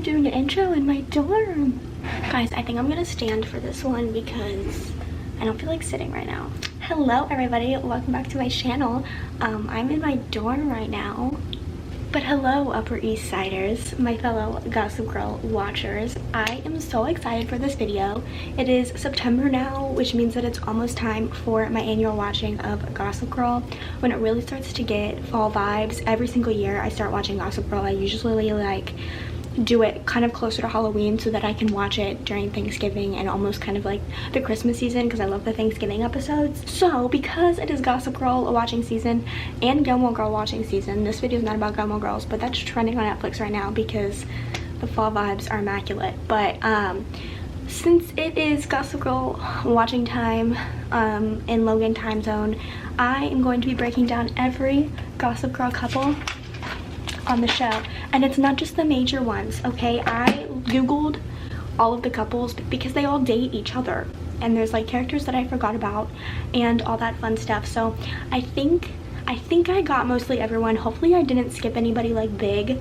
time doing an intro in my dorm. Guys, I think I'm gonna stand for this one because I don't feel like sitting right now. Hello everybody, welcome back to my channel. I'm in my dorm right now. But hello Upper East Siders, my fellow Gossip Girl watchers. I am so excited for this video. It is September now, which means that it's almost time for my annual watching of Gossip Girl. When it really starts to get fall vibes, every single year I start watching Gossip Girl. I usually like do it kind of closer to Halloween so that I can watch it during Thanksgiving and almost kind of like the Christmas season because I love the Thanksgiving episodes. So because it is Gossip Girl watching season and Gilmore Girl watching season, this video is not about Gilmore Girls, but that's trending on Netflix right now because the fall vibes are immaculate. But since it is Gossip Girl watching time in Logan time zone, I am going to be breaking down every Gossip Girl couple on the show, and it's not just the major ones, okay? I googled all of the couples because they all date each other, and there's like characters that I forgot about and all that fun stuff. So I think I got mostly everyone. Hopefully I didn't skip anybody like big,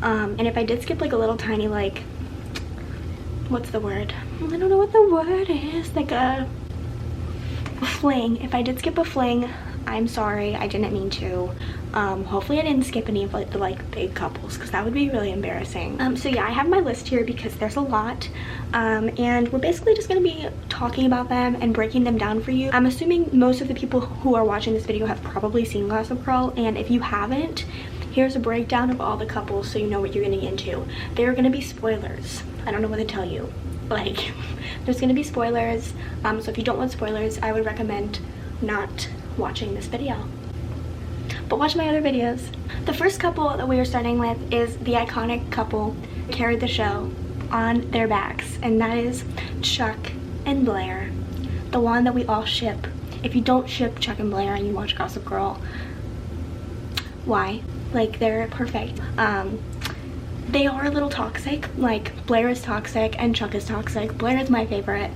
and if I did skip like a little tiny, like, what's the word? I don't know what the word is, like a fling. If I did skip a fling, I'm sorry, I didn't mean to. Hopefully I didn't skip any of like the big couples because that would be really embarrassing. So yeah, I have my list here because there's a lot, and we're basically just going to be talking about them and breaking them down for you. I'm assuming most of the people who are watching this video have probably seen Gossip Girl, and if you haven't, here's a breakdown of all the couples so you know what you're getting into. There are going to be spoilers. I don't know what to tell you. Like, there's going to be spoilers, so if you don't want spoilers, I would recommend not watching this video, but watch my other videos. The first couple that we are starting with is the iconic couple who carried the show on their backs, and that is Chuck and Blair, the one that we all ship. If you don't ship Chuck and Blair and you watch Gossip Girl, why? Like, they're perfect. They are a little toxic. Like, Blair is toxic and Chuck is toxic. Blair is my favorite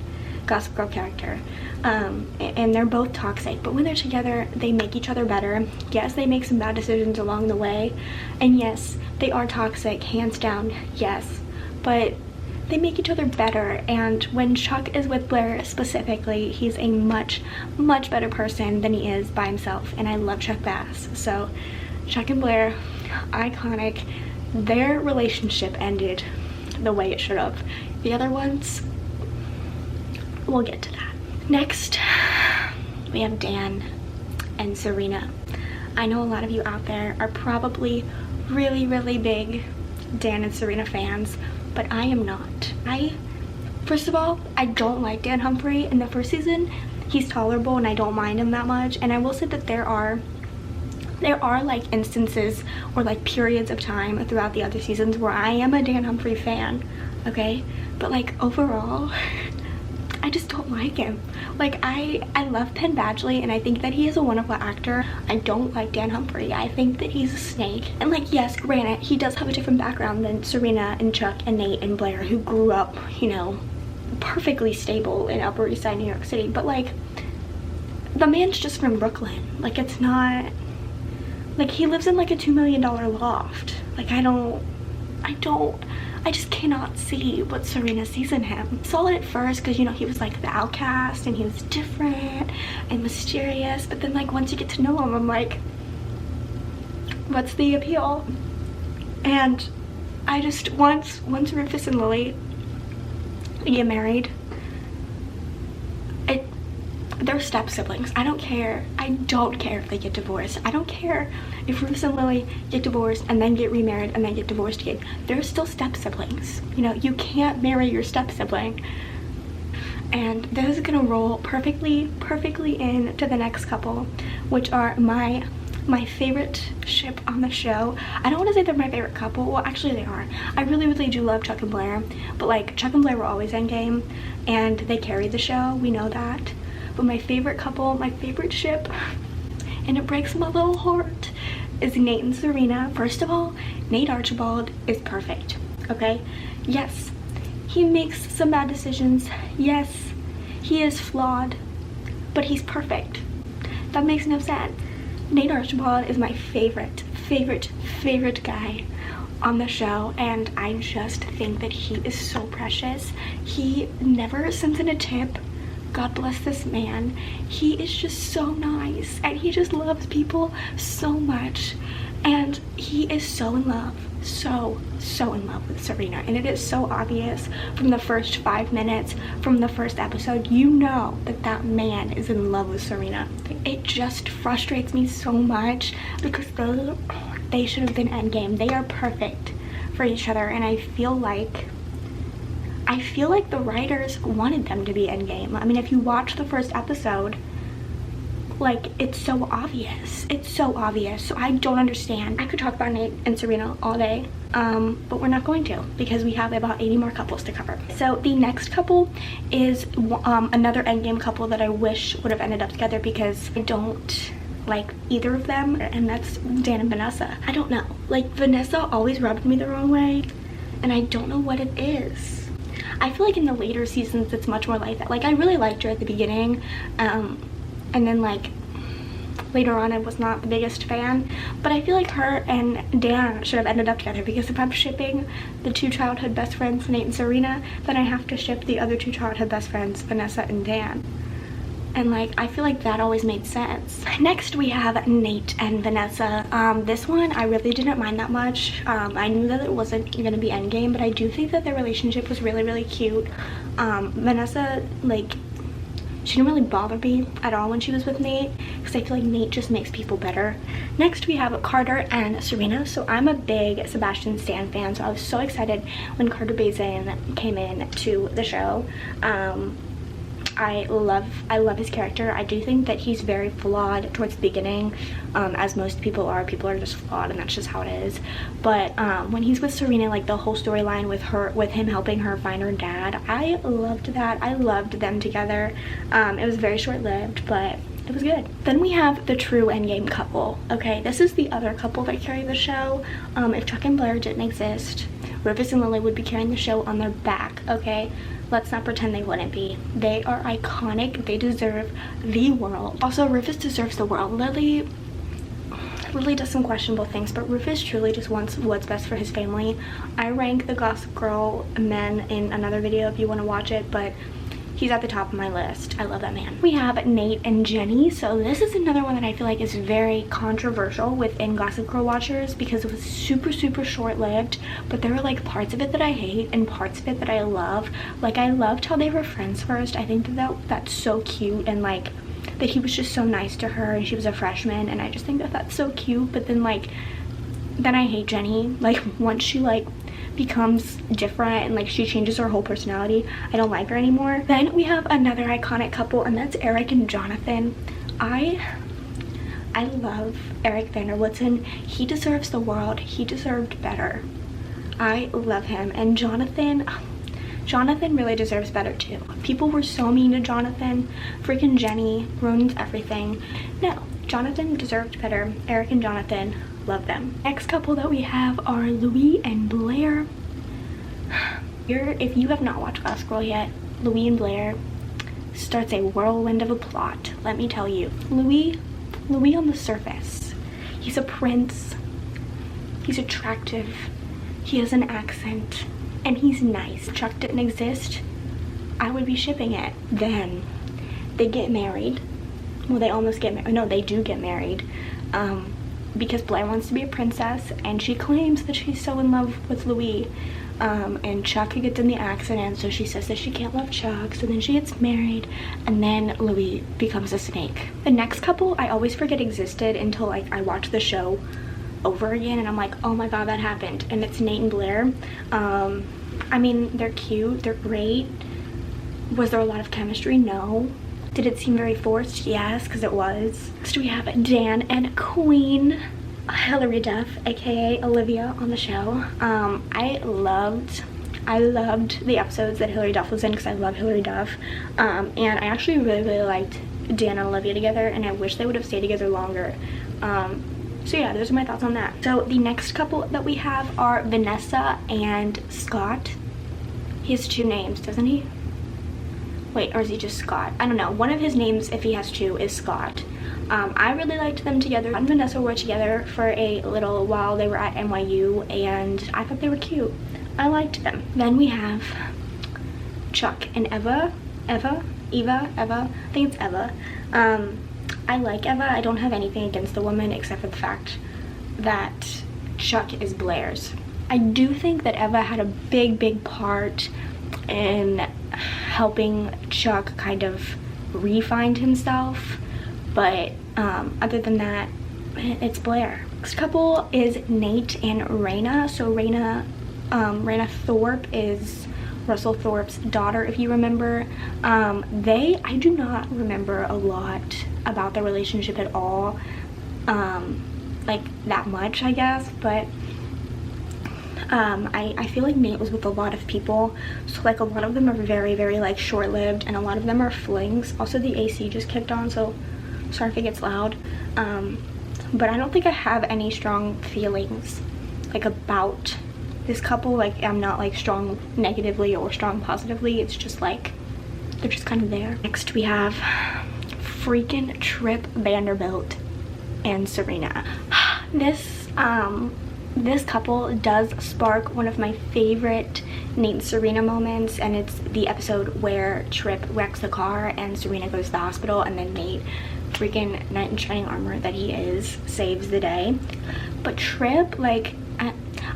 Gossip Girl character, and they're both toxic, but when they're together they make each other better. Yes, they make some bad decisions along the way, and yes, they are toxic, hands down, yes, but they make each other better. And when Chuck is with Blair specifically, he's a much better person than he is by himself, and I love Chuck Bass. So Chuck and Blair, iconic. Their relationship ended the way it should have. The other ones, we'll get to that. Next, we have Dan and Serena. I know a lot of you out there are probably really big Dan and Serena fans, but I am not. First of all, I don't like Dan Humphrey. In the first season, he's tolerable and I don't mind him that much, and I will say that there are like instances or like periods of time throughout the other seasons where I am a Dan Humphrey fan, okay? But like overall, I just don't like him. Like, I love Penn Badgley and I think that he is a wonderful actor. I don't like Dan Humphrey. I think that he's a snake. And like, yes, granted, he does have a different background than Serena and Chuck and Nate and Blair, who grew up, you know, perfectly stable in Upper East Side New York City. But like, the man's just from Brooklyn. Like, it's not like he lives in like a $2 million loft. Like, I just cannot see what Serena sees in him. Saw it at first because, you know, he was like the outcast and he was different and mysterious, but then like once you get to know him, I'm like, what's the appeal? And I just, once Rufus and Lily get married, they're step siblings. I don't care if they get divorced. I don't care if Rufus and Lily get divorced and then get remarried and then get divorced again. They're still step siblings. You know, you can't marry your step sibling. And this is gonna roll perfectly into the next couple, which are my favorite ship on the show. I don't want to say they're my favorite couple. Well, actually they are. I really do love Chuck and Blair, but like, Chuck and Blair were always endgame and they carried the show, we know that. But my favorite couple, my favorite ship, and it breaks my little heart, is Nate and Serena. First of all, Nate Archibald is perfect, okay? Yes, he makes some bad decisions. Yes, he is flawed, but he's perfect. That makes no sense. Nate Archibald is my favorite guy on the show, and I just think that he is so precious. He never sends in a tip. God bless this man. He is just so nice, and he just loves people so much, and he is so in love, so in love with Serena, and it is so obvious from the first 5 minutes from the first episode. You know that that man is in love with Serena. It just frustrates me so much because they should have been endgame. They are perfect for each other, and I feel like the writers wanted them to be endgame. I mean, if you watch the first episode, like, it's so obvious. It's so obvious. So I don't understand. I could talk about Nate and Serena all day, but we're not going to because we have about 80 more couples to cover. So the next couple is another endgame couple that I wish would have ended up together because I don't like either of them, and that's Dan and Vanessa. I don't know. Like, Vanessa always rubbed me the wrong way, and I don't know what it is. I feel like in the later seasons it's much more like that. Like, I really liked her at the beginning, and then like later on I was not the biggest fan, but I feel like her and Dan should have ended up together because if I'm shipping the 2 childhood best friends, Nate and Serena, then I have to ship the other 2 childhood best friends, Vanessa and Dan. And like, I feel like that always made sense. Next we have Nate and Vanessa. This one I really didn't mind that much. I knew that it wasn't gonna be endgame, but I do think that their relationship was really cute. Vanessa, like, she didn't really bother me at all when she was with Nate because I feel like Nate just makes people better. Next we have Carter and Serena. So I'm a big Sebastian Stan fan, so I was so excited when Carter Bazin came in to the show. I love his character. I do think that he's very flawed towards the beginning, as most people are. People are just flawed, and that's just how it is. But when he's with Serena, like the whole storyline with him helping her find her dad, I loved that. I loved them together. It was very short-lived, but it was good. Then we have the true endgame couple. Okay, this is the other couple that carry the show. If Chuck and Blair didn't exist, Rufus and Lily would be carrying the show on their back, okay? Let's not pretend they wouldn't be. They are iconic. They deserve the world. Also, Rufus deserves the world. Lily does some questionable things, but Rufus truly just wants what's best for his family. I rank the Gossip Girl men in another video if you want to watch it, but he's at the top of my list. I love that man. We have Nate and Jenny. So this is another one that I feel like is very controversial within Gossip Girl watchers because it was super short-lived, but there were like parts of it that I hate and parts of it that I love. Like, I loved how they were friends first. I think that's so cute, and like that he was just so nice to her and she was a freshman, and I just think that that's so cute. But then I hate Jenny. Like, once she like becomes different and like she changes her whole personality, I don't like her anymore. Then we have another iconic couple, and that's Eric and Jonathan. I love Eric Vanderwoodson. He deserves the world. He deserved better. I love him. And Jonathan really deserves better too. People were so mean to Jonathan. Freaking Jenny ruins everything. No, Jonathan deserved better. Eric and Jonathan, love them. Next couple that we have are Louis and Blair. If you have not watched Gossip Girl yet, Louis and Blair starts a whirlwind of a plot, let me tell you. Louis on the surface, he's a prince, he's attractive, he has an accent, and he's nice. Chuck didn't exist, I would be shipping it. Then they get married. Well, they almost get married. No, they do get married. Because Blair wants to be a princess, and she claims that she's so in love with Louis, and Chuck gets in the accident, so she says that she can't love Chuck, so then she gets married, and then Louis becomes a snake. The next couple I always forget existed until like I watch the show over again, and I'm like, oh my god, that happened. And it's Nate and Blair. I mean, they're cute, they're great. Was there a lot of chemistry? No. Did it seem very forced? Yes, because it was. Next we have Dan and Queen Hilary Duff, aka Olivia, on the show. I loved the episodes that Hilary Duff was in because I love Hilary Duff. And I actually really liked Dan and Olivia together, and I wish they would have stayed together longer. So yeah, those are my thoughts on that. So the next couple that we have are Vanessa and Scott. He has 2 names, doesn't he? Wait, or is he just Scott? I don't know. One of his names, if he has two, is Scott. I really liked them together. Scott and Vanessa were together for a little while. They were at NYU, and I thought they were cute. I liked them. Then we have Chuck and Eva. Eva? I think it's Eva. I like Eva. I don't have anything against the woman except for the fact that Chuck is Blair's. I do think that Eva had a big part in helping Chuck kind of re-find himself, but other than that, it's Blair. Next couple is Nate and Raina. So Raina Thorpe is Russell Thorpe's daughter, if you remember. I do not remember a lot about their relationship at all, like that much, I guess, but I feel like Nate was with a lot of people, so like a lot of them are very like short-lived, and a lot of them are flings. Also, the AC just kicked on, so sorry if it gets loud. But I don't think I have any strong feelings like about this couple. Like, I'm not like strong negatively or strong positively. It's just like they're just kind of there. Next we have freaking Trip Vanderbilt and Serena. This couple does spark one of my favorite Nate and Serena moments, and it's the episode where Trip wrecks the car and Serena goes to the hospital, and then Nate, freaking knight in shining armor that he is, saves the day. But Trip, like,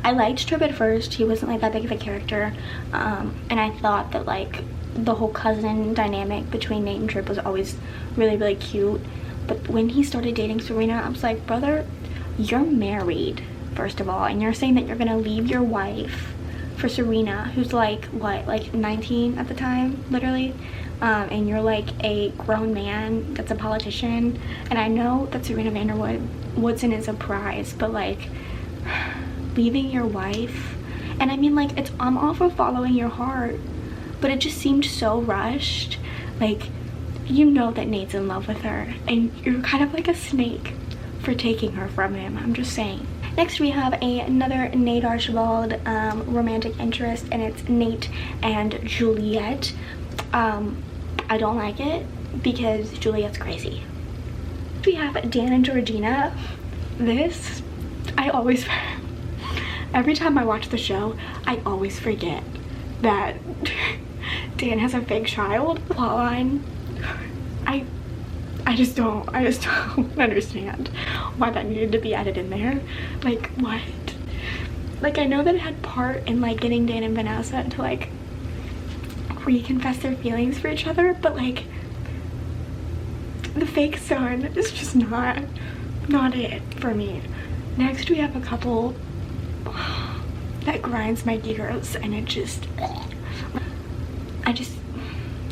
I liked Trip at first. He wasn't like that big of a character, and I thought that like the whole cousin dynamic between Nate and Trip was always really cute. But when he started dating Serena, I was like, brother, you're married, first of all, and you're saying that you're gonna leave your wife for Serena, who's like, what, like 19 at the time, literally, and you're like a grown man that's a politician. And I know that Serena Vanderwoodson is a prize, but like leaving your wife, and I mean, like, I'm all for following your heart, but it just seemed so rushed. Like, you know that Nate's in love with her, and you're kind of like a snake for taking her from him. I'm just saying. Next we have another Nate Archibald romantic interest, and it's Nate and Juliet. I don't like it because Juliet's crazy. We have Dan and Georgina. This, every time I watch the show, I always forget that Dan has a fake child. Plotline, I just don't understand why that needed to be added in there. Like, what? Like, I know that it had part in like getting Dan and Vanessa to like reconfess their feelings for each other, but like the fake son is just not it for me. Next we have a couple that grinds my gears, and it just,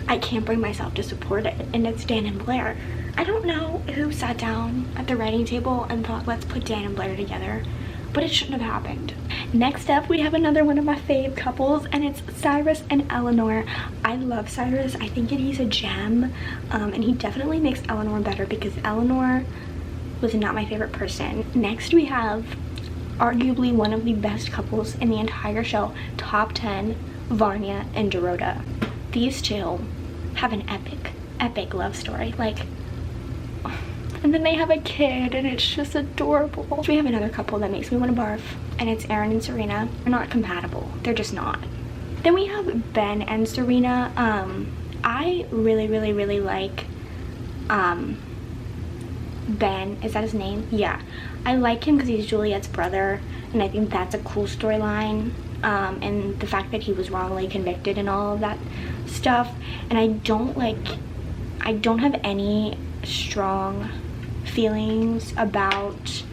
I can't bring myself to support it, and it's Dan and Blair. I don't know who sat down at the writing table and thought, let's put Dan and Blair together, but it shouldn't have happened. Next up, we have another one of my fave couples, and it's Cyrus and Eleanor. I love Cyrus. I think that he's a gem, and he definitely makes Eleanor better, because Eleanor was not my favorite person. Next, we have arguably one of the best couples in the entire show, top 10, Vanya and Dorota. These two have an epic love story, like, and then they have a kid, and it's just adorable. We have another couple that makes me want to barf, and it's Aaron and Serena. They're not compatible. They're just not. Then we have Ben and Serena. I really like Ben. Is that his name? Yeah. I like him because he's Juliet's brother, and I think that's a cool storyline. And the fact that he was wrongly convicted and all of that stuff. And I don't have any strong feelings about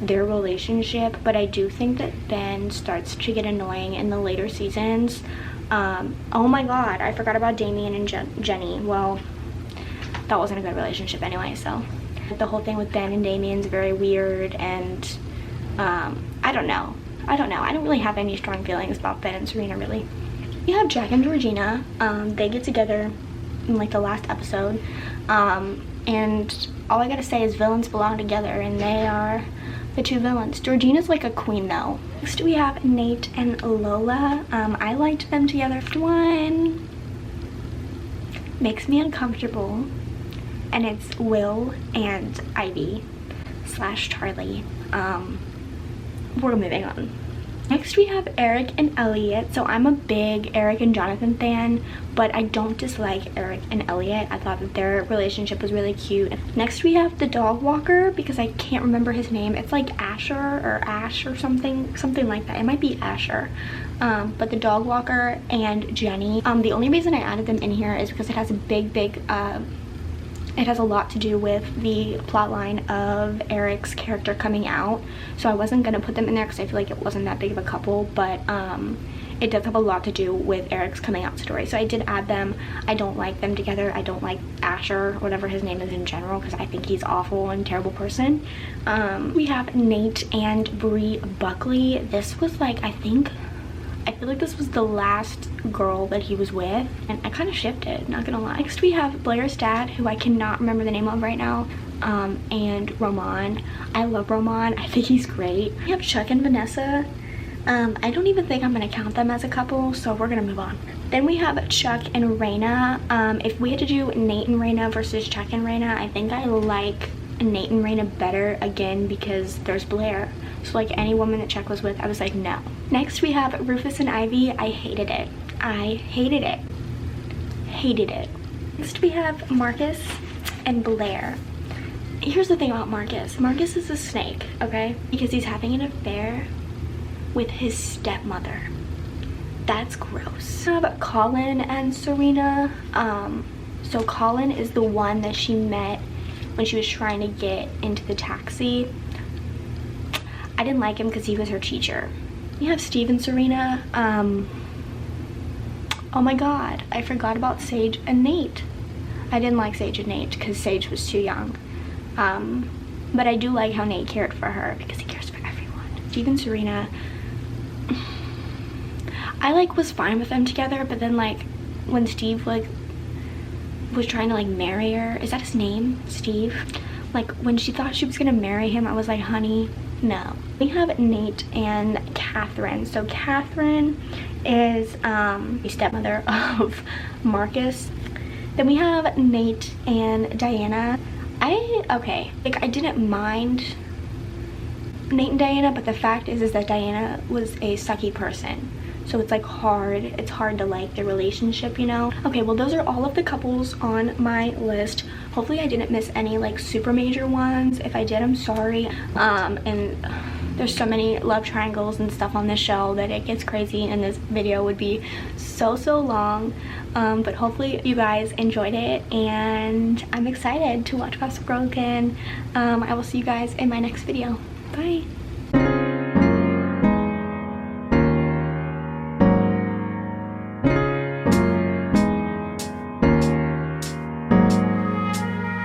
their relationship, but I do think that Ben starts to get annoying in the later seasons. Oh my god, I forgot about Damien and Jenny. Well, that wasn't a good relationship anyway, so the whole thing with Ben and Damien's very weird, and I don't know. I don't really have any strong feelings about Ben and Serena, really. We have Jack and Georgina. They get together in like the last episode, and all I gotta say is villains belong together, and they are the two villains. Georgina's like a queen though. Next we have Nate and Lola. I liked them together. makes me uncomfortable, and it's Will and Ivy slash Charlie. We're moving on. Next we have Eric and Elliot. So I'm a big Eric and Jonathan fan, but I don't dislike Eric and Elliot. I thought that their relationship was really cute. Next we have the dog walker, because I can't remember his name. It's like Asher or Ash or something like that. It might be Asher. But the dog walker and Jenny. The only reason I added them in here is because it has a big it has a lot to do with the plot line of Eric's character coming out. So I wasn't gonna put them in there because I feel like it wasn't that big of a couple, but it does have a lot to do with Eric's coming out story. So I did add them. I don't like them together. I don't like Asher, whatever his name is in general, because I think he's awful and terrible person. We have Nate and Bree Buckley. This was like, I feel like this was the last girl that he was with, and I kind of shifted, not gonna lie. Next we have Blair's dad, who I cannot remember the name of right now, and Roman. I love Roman. I think he's great. We have Chuck and Vanessa. I don't even think I'm gonna count them as a couple, so we're gonna move on. Then we have Chuck and Raina. If we had to do Nate and Raina versus Chuck and Raina, I think I like Nate and Raina better, again, because there's Blair. So like any woman that Chuck was with, I was like, no. Next we have Rufus and Ivy. I hated it. I hated it. Hated it. Next we have Marcus and Blair. Here's the thing about Marcus. Marcus is a snake, okay? Because he's having an affair with his stepmother. That's gross. We have Colin and Serena. So Colin is the one that she met when she was trying to get into the taxi. I didn't like him because he was her teacher. We have Steve and Serena. Oh my god, I forgot about Sage and Nate. I didn't like Sage and Nate because Sage was too young. But I do like how Nate cared for her, because he cares for everyone. Steve and Serena, I like was fine with them together, but then like when Steve like was trying to like marry her, is that his name, Steve? Like when she thought she was gonna marry him, I was like, honey, no. We have Nate and Catherine. So Catherine is the stepmother of Marcus. Then we have Nate and Diana. Okay, like I didn't mind Nate and Diana, but the fact is that Diana was a sucky person. So it's like it's hard to like the relationship, you know? Okay, well those are all of the couples on my list. Hopefully I didn't miss any like super major ones. If I did, I'm sorry. And there's so many love triangles and stuff on this show that it gets crazy, and this video would be so long. But hopefully you guys enjoyed it, and I'm excited to watch Gossip Girl again. I will see you guys in my next video. Bye.